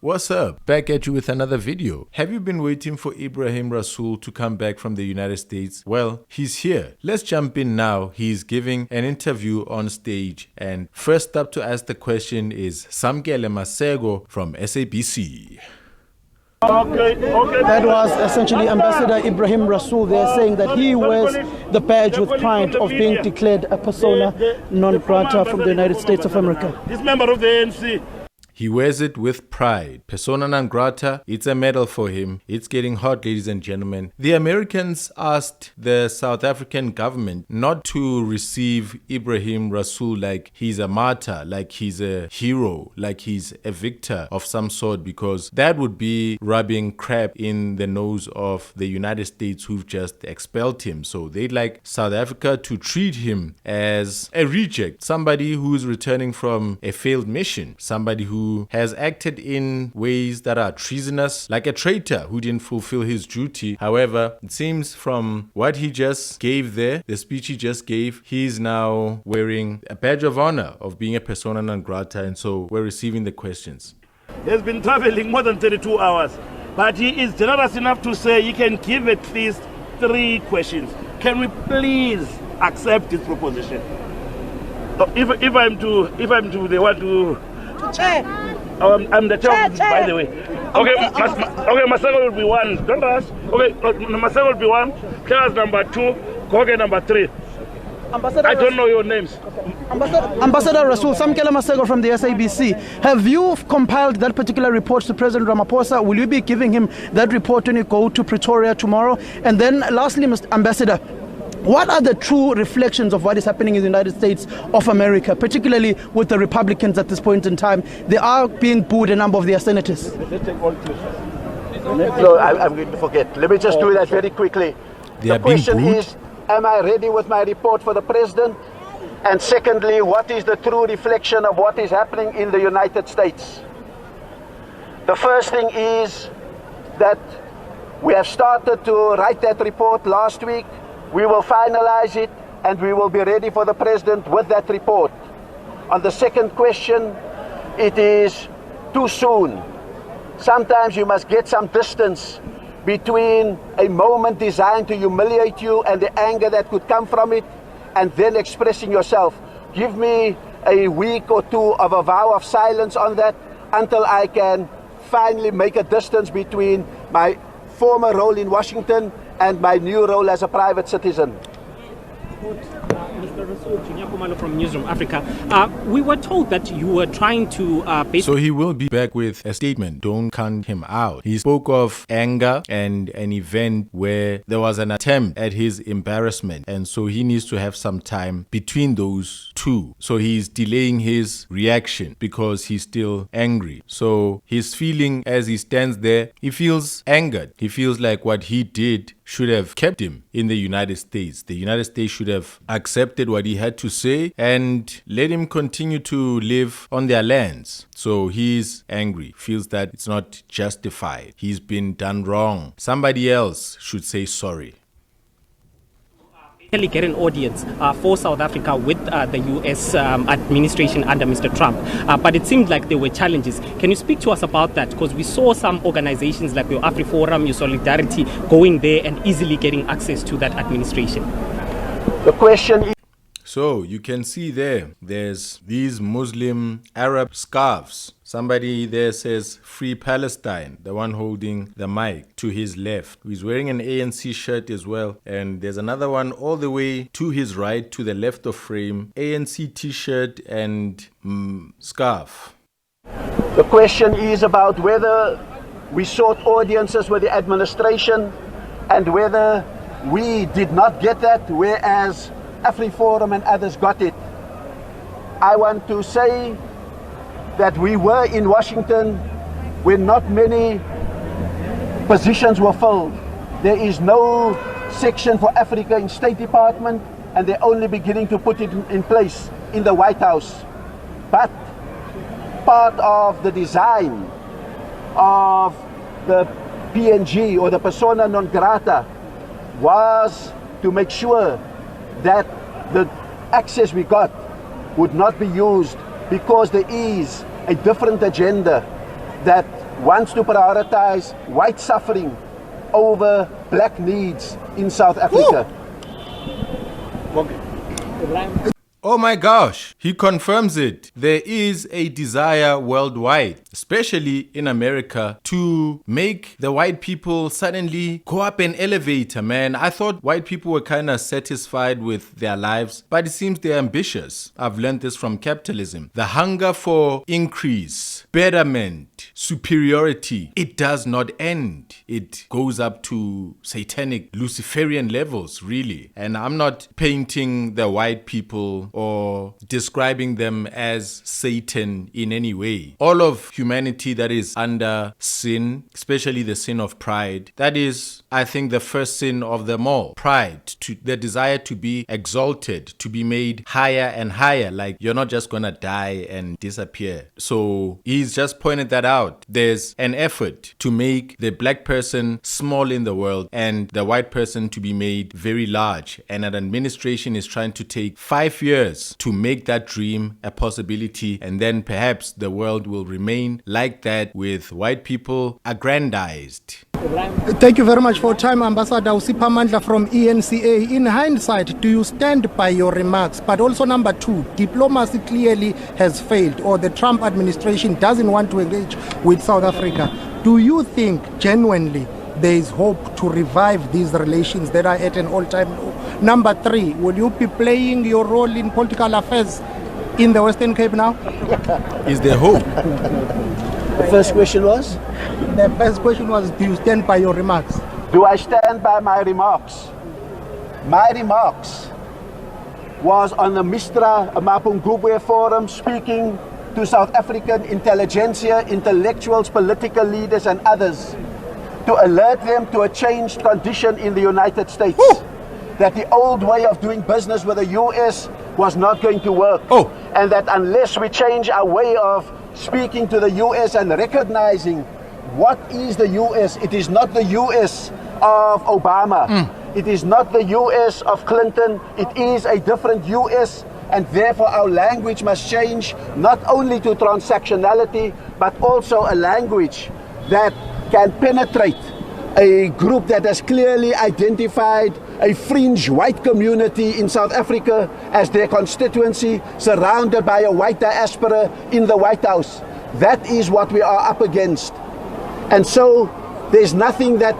What's up? Back at you with another video. Have you been waiting for Ebrahim Rasool to come back from the United States? Well, he's here. Let's jump in now. He's giving an interview on stage, and first up to ask the question is Samkele Masego from SABC. Okay. That was essentially Ambassador Ibrahim Rasool there saying that he wears the badge with pride of being declared a persona non grata from the United States of America. This member of the ANC. He wears it with pride. Persona non grata, it's a medal for him. It's getting hot, ladies and gentlemen. The Americans asked the South African government not to receive Ebrahim Rasool like he's a martyr, like he's a hero, like he's a victor of some sort, because that would be rubbing crap in the nose of the United States who've just expelled him. So they'd like South Africa to treat him as a reject, somebody who's returning from a failed mission, somebody who has acted in ways that are treasonous, like a traitor who didn't fulfill his duty. However, it seems from what he just gave there, the speech he just gave, he's now wearing a badge of honor of being a persona non grata, and so we're receiving the questions. He has been traveling more than 32 hours, but he is generous enough to say he can give at least 3 questions. Can we please accept this proposition? If I'm to the one to Chair. I'm the chair, by the way. Okay, Masego will be 1. Don't rush. Okay, Masego will be 1. Class number 2. Koge number 3. I don't know your names. Ambassador Rasool, Samkele Masego from the SABC. Have you compiled that particular report to President Ramaphosa? Will you be giving him that report when you go to Pretoria tomorrow? And then lastly, Mr. Ambassador, what are the true reflections of what is happening in the United States of America, particularly with the Republicans at this point in time? They are being booed, a number of their senators. No, I'm going to forget. Let me just do that very quickly. The question is, am I ready with my report for the president? And secondly, what is the true reflection of what is happening in the United States? The first thing is that we have started to write that report last week. We will finalize it and we will be ready for the president with that report. On the second question, it is too soon. Sometimes you must get some distance between a moment designed to humiliate you and the anger that could come from it, and then expressing yourself. Give me a week or 2 of a vow of silence on that until I can finally make a distance between my former role in Washington and my new role as a private citizen. Mr. Rasool, from Newsroom Africa. We were told that you were trying to So he will be back with a statement. Don't count him out. He spoke of anger and an event where there was an attempt at his embarrassment, and so he needs to have some time between those two. So he's delaying his reaction because he's still angry. So his feeling as he stands there, he feels angered. He feels like what he did should have kept him in the United States. The United States should have accepted what he had to say and let him continue to live on their lands. So he's angry, feels that it's not justified. He's been done wrong. Somebody else should say sorry. Get an audience for South Africa with the US administration under Mr. Trump. But it seemed like there were challenges. Can you speak to us about that? Because we saw some organizations like your AfriForum, your Solidarity, going there and easily getting access to that administration. The question is... So you can see there's these Muslim Arab scarves. Somebody there says Free Palestine, the one holding the mic to his left. He's wearing an ANC shirt as well. And there's another one all the way to his right, to the left of frame, ANC t-shirt and scarf. The question is about whether we sought audiences with the administration and whether we did not get that, whereas AfriForum and others got it. I want to say that we were in Washington when not many positions were filled. There is no section for Africa in State Department, and they're only beginning to put it in place in the White House. But part of the design of the PNG, or the persona non grata, was to make sure that the access we got would not be used because there is a different agenda that wants to prioritize white suffering over black needs in South Africa. Oh my gosh, he confirms it. There is a desire worldwide, especially in America, to make the white people suddenly go up an elevator, man. I thought white people were kind of satisfied with their lives, but it seems they're ambitious. I've learned this from capitalism. The hunger for increase, betterment, superiority, it does not end. It goes up to satanic Luciferian levels, really. And I'm not painting the white people or describing them as Satan in any way. All of humanity that is under sin, especially the sin of pride, that is, I think, the first sin of them all. Pride, the desire to be exalted, to be made higher and higher, like you're not just gonna die and disappear. So he's just pointed that out. There's an effort to make the black person small in the world and the white person to be made very large. And an administration is trying to take 5 years to make that dream a possibility, and then perhaps the world will remain like that with white people aggrandized. Thank you very much for your time, Ambassador Usipa Mandla from ENCA. In hindsight, do you stand by your remarks? But also number two, diplomacy clearly has failed, or the Trump administration doesn't want to engage with South Africa. Do you think genuinely there is hope to revive these relations that are at an all-time low? Number three, will you be playing your role in political affairs in the Western Cape now? Is there hope? The first question was? The first question was, do you stand by your remarks? Do I stand by my remarks? My remarks was on the Mistra Mapungubwe Forum, speaking to South African intelligentsia, intellectuals, political leaders and others, to alert them to a changed condition in the United States. Ooh. That the old way of doing business with the US was not going to work. Oh. And that unless we change our way of speaking to the US and recognizing what is the US, it is not the US of Obama. It is not the US of Clinton. It is a different US, and therefore our language must change, not only to transactionality, but also a language that can penetrate a group that has clearly identified a fringe white community in South Africa as their constituency, surrounded by a white diaspora in the White House. That is what we are up against. And so there's nothing that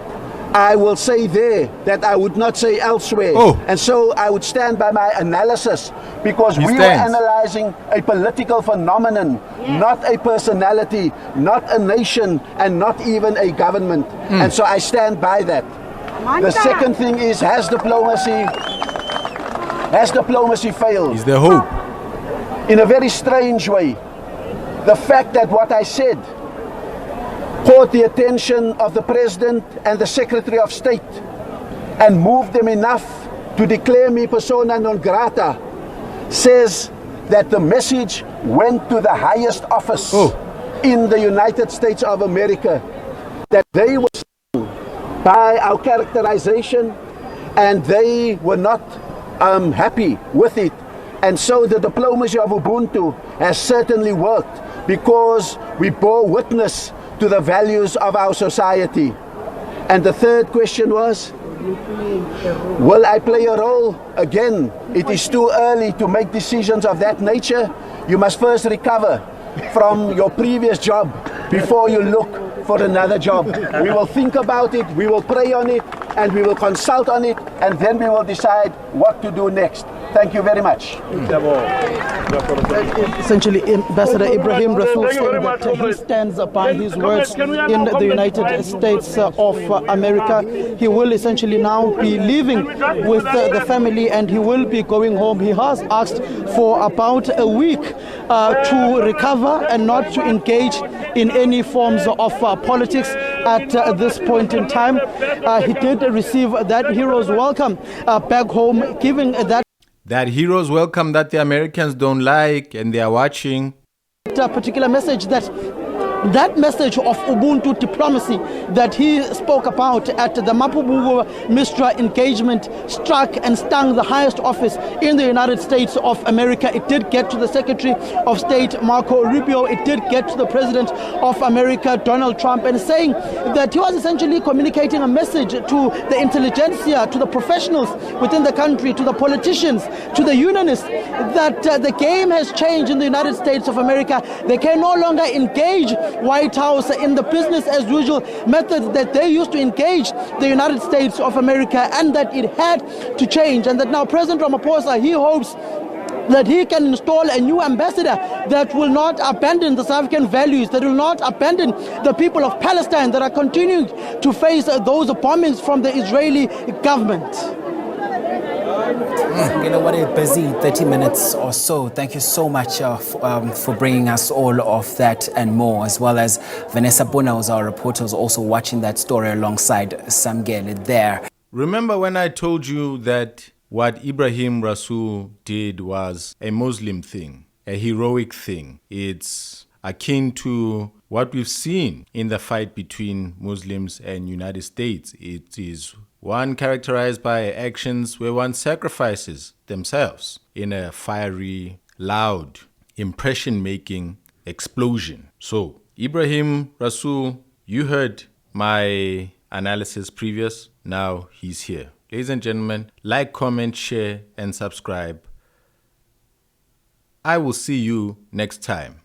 I will say there that I would not say elsewhere. Oh. And so I would stand by my analysis, because we were analyzing a political phenomenon, not a personality, not a nation, and not even a government. And so I stand by that. The second thing is, has diplomacy failed? Is there hope? In a very strange way. The fact that what I said caught the attention of the President and the Secretary of State and moved them enough to declare me persona non grata says that the message went to the highest office in the United States of America, that they were by our characterization and they were not happy with it. And so the diplomacy of Ubuntu has certainly worked, because we bore witness to the values of our society. And the third question was, will I play a role? Again, it is too early to make decisions of that nature. You must first recover from your previous job before you look for another job. We will think about it, we will pray on it, and we will consult on it, and then we will decide what to do next. Thank you very much. Essentially, Ambassador Ebrahim Rasool saying that he stands by his words in the United States of America. He will essentially now be leaving with the family, and he will be going home. He has asked for about a week to recover and not to engage in any forms of politics at this point in time. He did receive that hero's welcome back home, giving that hero's welcome that the Americans don't like and they are watching. That particular message that that message of Ubuntu diplomacy that he spoke about at the Mapubugo Mistra engagement struck and stung the highest office in the United States of America. It did get to the Secretary of State, Marco Rubio. It did get to the President of America, Donald Trump, and saying that he was essentially communicating a message to the intelligentsia, to the professionals within the country, to the politicians, to the unionists, that the game has changed in the United States of America. They can no longer engage White House in the business as usual method that they used to engage the United States of America, and that it had to change, and that now President Ramaphosa, he hopes that he can install a new ambassador that will not abandon the South African values, that will not abandon the people of Palestine that are continuing to face those bombings from the Israeli government. You know, what a busy 30 minutes or so. Thank you so much for bringing us all of that and more, as well as Vanessa Bona, who's our reporter, who's also watching that story alongside Samgele there. Remember when I told you that what Ebrahim Rasool did was a Muslim thing, a heroic thing? It's akin to what we've seen in the fight between Muslims and United States. It is one characterized by actions where one sacrifices themselves in a fiery, loud, impression-making explosion. So, Ebrahim Rasool, you heard my analysis previous. Now he's here. Ladies and gentlemen, like, comment, share, and subscribe. I will see you next time.